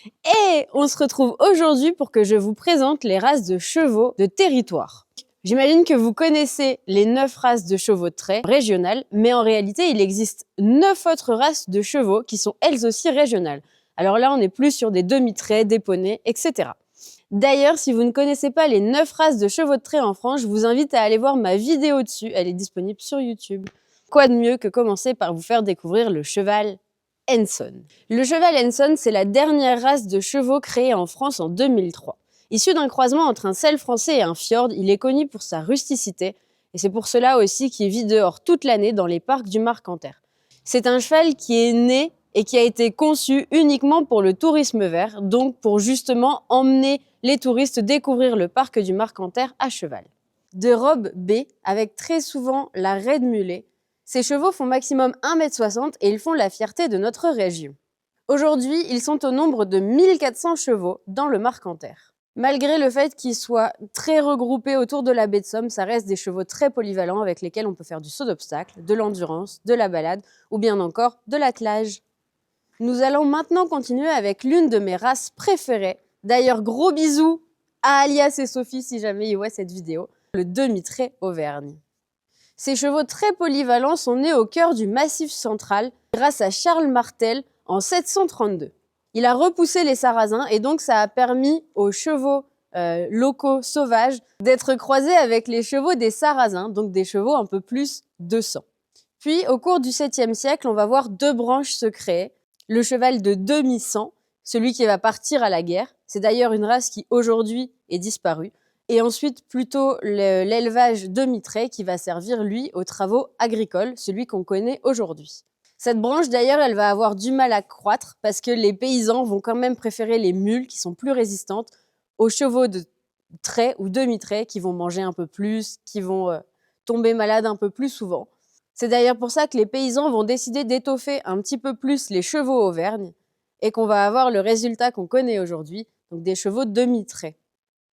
Et on se retrouve aujourd'hui pour que je vous présente les races de chevaux de territoire. J'imagine que vous connaissez les 9 races de chevaux de trait régionales, mais en réalité, il existe 9 autres races de chevaux qui sont elles aussi régionales. Alors là, on est plus sur des demi-traits, des poneys, etc. D'ailleurs, si vous ne connaissez pas les 9 races de chevaux de trait en France, je vous invite à aller voir ma vidéo dessus, elle est disponible sur YouTube. Quoi de mieux que commencer par vous faire découvrir le cheval Henson. Le cheval Henson, c'est la dernière race de chevaux créée en France en 2003. Issu d'un croisement entre un selle français et un fjord, il est connu pour sa rusticité, et c'est pour cela aussi qu'il vit dehors toute l'année dans les parcs du Marcanterre. C'est un cheval qui est né et qui a été conçu uniquement pour le tourisme vert, donc pour justement emmener les touristes découvrir le parc du Marcanterre à cheval. De robe B, avec très souvent la raie de mulet, ces chevaux font maximum 1,60 m et ils font la fierté de notre région. Aujourd'hui, ils sont au nombre de 1400 chevaux dans le Marcanterre. Malgré le fait qu'ils soient très regroupés autour de la baie de Somme, ça reste des chevaux très polyvalents avec lesquels on peut faire du saut d'obstacle, de l'endurance, de la balade ou bien encore de l'attelage. Nous allons maintenant continuer avec l'une de mes races préférées. D'ailleurs, gros bisous à Alias et Sophie si jamais ils voient cette vidéo, le demi-trait Auvergne. Ces chevaux très polyvalents sont nés au cœur du Massif central grâce à Charles Martel en 732. Il a repoussé les Sarrasins et donc ça a permis aux chevaux locaux sauvages d'être croisés avec les chevaux des Sarrasins, donc des chevaux un peu plus de sang. Puis au cours du 7e siècle, on va voir 2 branches se créer. Le cheval de demi-sang, celui qui va partir à la guerre. C'est d'ailleurs une race qui aujourd'hui est disparue. Et ensuite, plutôt l'élevage demi-trait qui va servir, lui, aux travaux agricoles, celui qu'on connaît aujourd'hui. Cette branche, d'ailleurs, elle va avoir du mal à croître parce que les paysans vont quand même préférer les mules qui sont plus résistantes aux chevaux de trait ou demi-trait qui vont manger un peu plus, qui vont tomber malades un peu plus souvent. C'est d'ailleurs pour ça que les paysans vont décider d'étoffer un petit peu plus les chevaux Auvergne et qu'on va avoir le résultat qu'on connaît aujourd'hui, donc des chevaux demi-trait.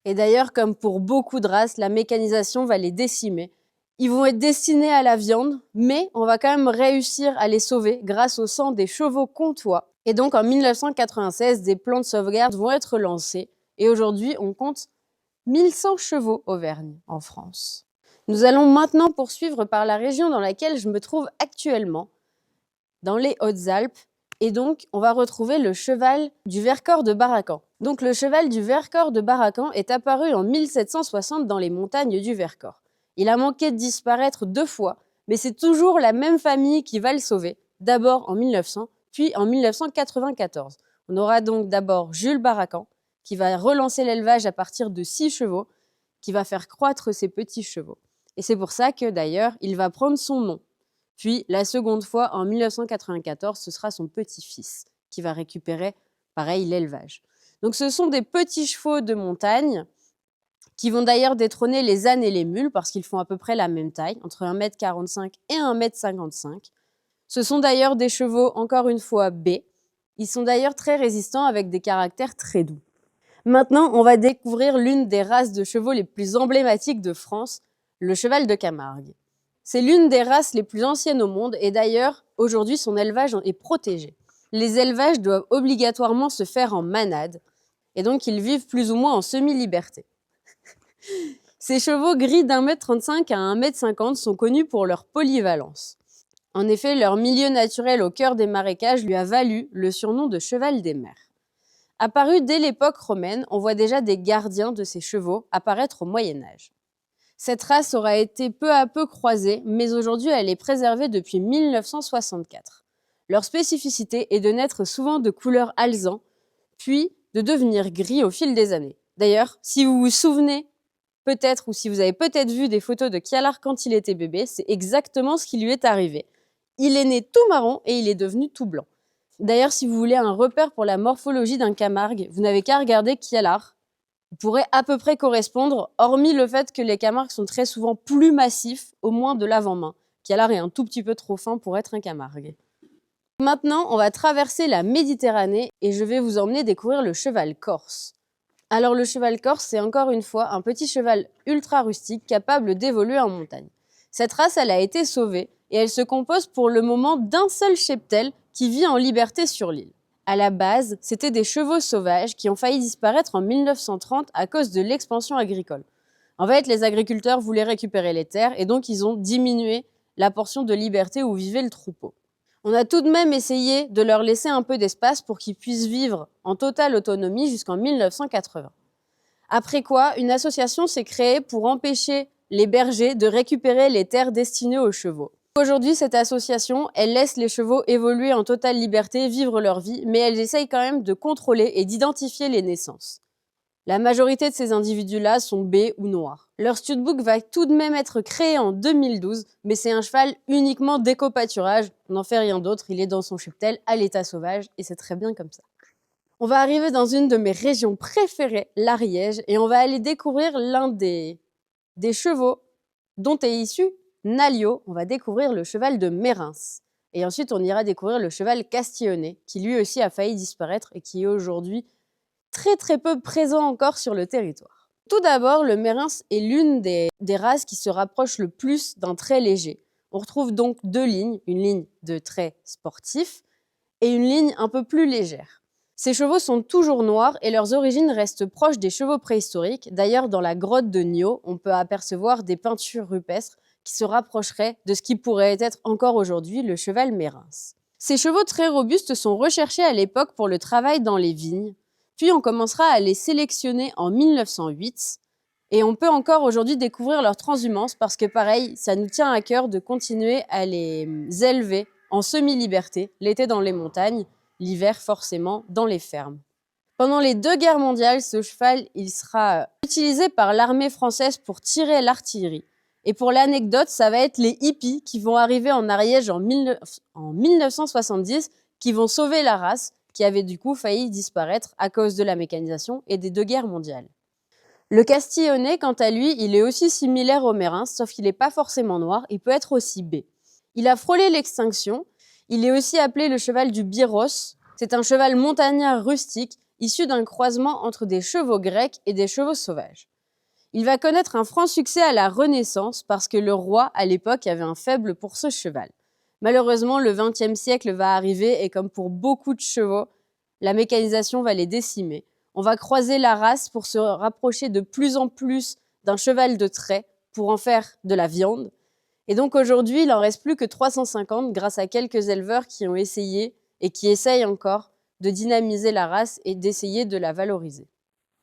Et d'ailleurs, comme pour beaucoup de races, la mécanisation va les décimer. Ils vont être destinés à la viande, mais on va quand même réussir à les sauver grâce au sang des chevaux comtois. Et donc en 1996, des plans de sauvegarde vont être lancés. Et aujourd'hui, on compte 1100 chevaux Auvergne en France. Nous allons maintenant poursuivre par la région dans laquelle je me trouve actuellement, dans les Hautes-Alpes. Et donc, on va retrouver le cheval du Vercors de Baraquan. Donc, le cheval du Vercors de Baraquan est apparu en 1760 dans les montagnes du Vercors. Il a manqué de disparaître 2 fois, mais c'est toujours la même famille qui va le sauver. D'abord en 1900, puis en 1994. On aura donc d'abord Jules Baraquan, qui va relancer l'élevage à partir de 6 chevaux, qui va faire croître ses petits chevaux. Et c'est pour ça que, d'ailleurs, il va prendre son nom. Puis, la seconde fois, en 1994, ce sera son petit-fils qui va récupérer, pareil, l'élevage. Donc, ce sont des petits chevaux de montagne qui vont d'ailleurs détrôner les ânes et les mules parce qu'ils font à peu près la même taille, entre 1,45 m et 1,55 m. Ce sont d'ailleurs des chevaux, encore une fois, B. Ils sont d'ailleurs très résistants avec des caractères très doux. Maintenant, on va découvrir l'une des races de chevaux les plus emblématiques de France, le cheval de Camargue. C'est l'une des races les plus anciennes au monde et d'ailleurs, aujourd'hui, son élevage est protégé. Les élevages doivent obligatoirement se faire en manade et donc ils vivent plus ou moins en semi-liberté. Ces chevaux gris d'1,35 m à 1,50 m sont connus pour leur polyvalence. En effet, leur milieu naturel au cœur des marécages lui a valu le surnom de cheval des mers. Apparu dès l'époque romaine, on voit déjà des gardiens de ces chevaux apparaître au Moyen-Âge. Cette race aura été peu à peu croisée, mais aujourd'hui elle est préservée depuis 1964. Leur spécificité est de naître souvent de couleur alezan, puis de devenir gris au fil des années. D'ailleurs, si vous vous souvenez peut-être ou si vous avez peut-être vu des photos de Kialar quand il était bébé, c'est exactement ce qui lui est arrivé. Il est né tout marron et il est devenu tout blanc. D'ailleurs, si vous voulez un repère pour la morphologie d'un Camargue, vous n'avez qu'à regarder Kialar. Vous pourrez à peu près correspondre, hormis le fait que les Camargues sont très souvent plus massifs, au moins de l'avant-main. Kialar est un tout petit peu trop fin pour être un Camargue. Maintenant, on va traverser la Méditerranée et je vais vous emmener découvrir le cheval corse. Alors le cheval corse, c'est encore une fois un petit cheval ultra rustique capable d'évoluer en montagne. Cette race, elle a été sauvée et elle se compose pour le moment d'un seul cheptel qui vit en liberté sur l'île. À la base, c'était des chevaux sauvages qui ont failli disparaître en 1930 à cause de l'expansion agricole. En fait, les agriculteurs voulaient récupérer les terres et donc ils ont diminué la portion de liberté où vivait le troupeau. On a tout de même essayé de leur laisser un peu d'espace pour qu'ils puissent vivre en totale autonomie jusqu'en 1980. Après quoi, une association s'est créée pour empêcher les bergers de récupérer les terres destinées aux chevaux. Aujourd'hui, cette association, elle laisse les chevaux évoluer en totale liberté, vivre leur vie, mais elle essaye quand même de contrôler et d'identifier les naissances. La majorité de ces individus-là sont baies ou noirs. Leur studbook va tout de même être créé en 2012, mais c'est un cheval uniquement d'éco-pâturage. On n'en fait rien d'autre, il est dans son cheptel à l'état sauvage et c'est très bien comme ça. On va arriver dans une de mes régions préférées, l'Ariège, et on va aller découvrir l'un des chevaux dont est issu Nalio. On va découvrir le cheval de Mérins. Et ensuite, on ira découvrir le cheval castillonnais, qui lui aussi a failli disparaître et qui est aujourd'hui très peu présent encore sur le territoire. Tout d'abord, le Mérins est l'une des races qui se rapproche le plus d'un trait léger. On retrouve donc deux lignes, une ligne de trait sportif et une ligne un peu plus légère. Ces chevaux sont toujours noirs et leurs origines restent proches des chevaux préhistoriques. D'ailleurs, dans la grotte de Nio, on peut apercevoir des peintures rupestres qui se rapprocheraient de ce qui pourrait être encore aujourd'hui le cheval Mérins. Ces chevaux très robustes sont recherchés à l'époque pour le travail dans les vignes. Puis on commencera à les sélectionner en 1908 et on peut encore aujourd'hui découvrir leur transhumance parce que pareil, ça nous tient à cœur de continuer à les élever en semi-liberté, l'été dans les montagnes, l'hiver forcément dans les fermes. Pendant les 2 guerres mondiales, ce cheval il sera utilisé par l'armée française pour tirer l'artillerie. Et pour l'anecdote, ça va être les hippies qui vont arriver en Ariège en 1970, qui vont sauver la race, qui avait du coup failli disparaître à cause de la mécanisation et des 2 guerres mondiales. Le castillonnais, quant à lui, il est aussi similaire au Mérins, sauf qu'il n'est pas forcément noir, il peut être aussi bai. Il a frôlé l'extinction, il est aussi appelé le cheval du Byros. C'est un cheval montagnard rustique, issu d'un croisement entre des chevaux grecs et des chevaux sauvages. Il va connaître un franc succès à la Renaissance parce que le roi, à l'époque, avait un faible pour ce cheval. Malheureusement, le XXe siècle va arriver et comme pour beaucoup de chevaux, la mécanisation va les décimer. On va croiser la race pour se rapprocher de plus en plus d'un cheval de trait pour en faire de la viande. Et donc aujourd'hui, il n'en reste plus que 350 grâce à quelques éleveurs qui ont essayé et qui essayent encore de dynamiser la race et d'essayer de la valoriser.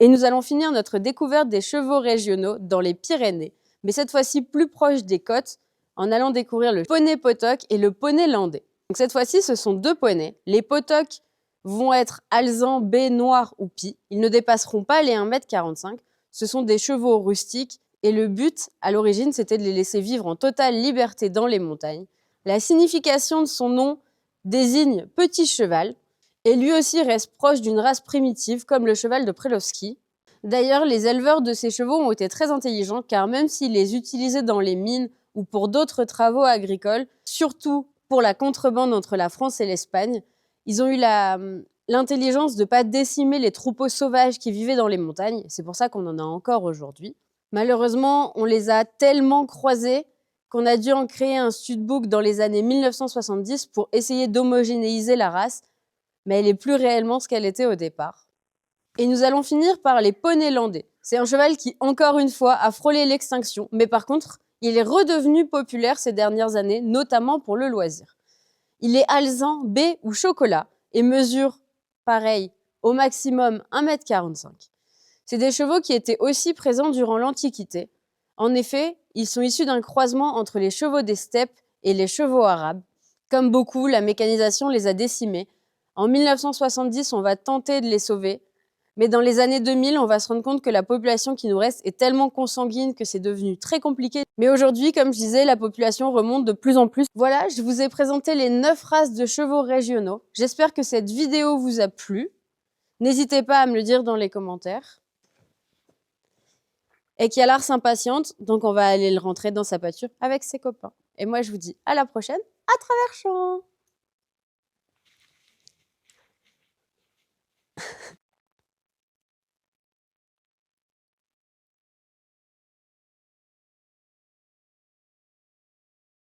Et nous allons finir notre découverte des chevaux régionaux dans les Pyrénées, mais cette fois-ci plus proche des côtes, en allant découvrir le poney potoc et le poney landais. Donc cette fois-ci, ce sont 2 poneys. Les potocs vont être alezans, baies, noirs ou pis. Ils ne dépasseront pas les 1,45 m. Ce sont des chevaux rustiques et le but, à l'origine, c'était de les laisser vivre en totale liberté dans les montagnes. La signification de son nom désigne petit cheval et lui aussi reste proche d'une race primitive comme le cheval de Prelowski. D'ailleurs, les éleveurs de ces chevaux ont été très intelligents car même s'ils les utilisaient dans les mines ou pour d'autres travaux agricoles, surtout pour la contrebande entre la France et l'Espagne, ils ont eu l'intelligence de ne pas décimer les troupeaux sauvages qui vivaient dans les montagnes. C'est pour ça qu'on en a encore aujourd'hui. Malheureusement, on les a tellement croisés qu'on a dû en créer un studbook dans les années 1970 pour essayer d'homogénéiser la race, mais elle n'est plus réellement ce qu'elle était au départ. Et nous allons finir par les poneys landais. C'est un cheval qui, encore une fois, a frôlé l'extinction, mais par contre, il est redevenu populaire ces dernières années, notamment pour le loisir. Il est alezan, baie ou chocolat et mesure, pareil, au maximum 1,45 m. C'est des chevaux qui étaient aussi présents durant l'Antiquité. En effet, ils sont issus d'un croisement entre les chevaux des steppes et les chevaux arabes. Comme beaucoup, la mécanisation les a décimés. En 1970, on va tenter de les sauver, mais dans les années 2000, on va se rendre compte que la population qui nous reste est tellement consanguine que c'est devenu très compliqué. Mais aujourd'hui, comme je disais, la population remonte de plus en plus. Voilà, je vous ai présenté les 9 races de chevaux régionaux. J'espère que cette vidéo vous a plu. N'hésitez pas à me le dire dans les commentaires. Et Kialar s'impatiente, donc on va aller le rentrer dans sa pâture avec ses copains. Et moi, je vous dis à la prochaine, à travers champs!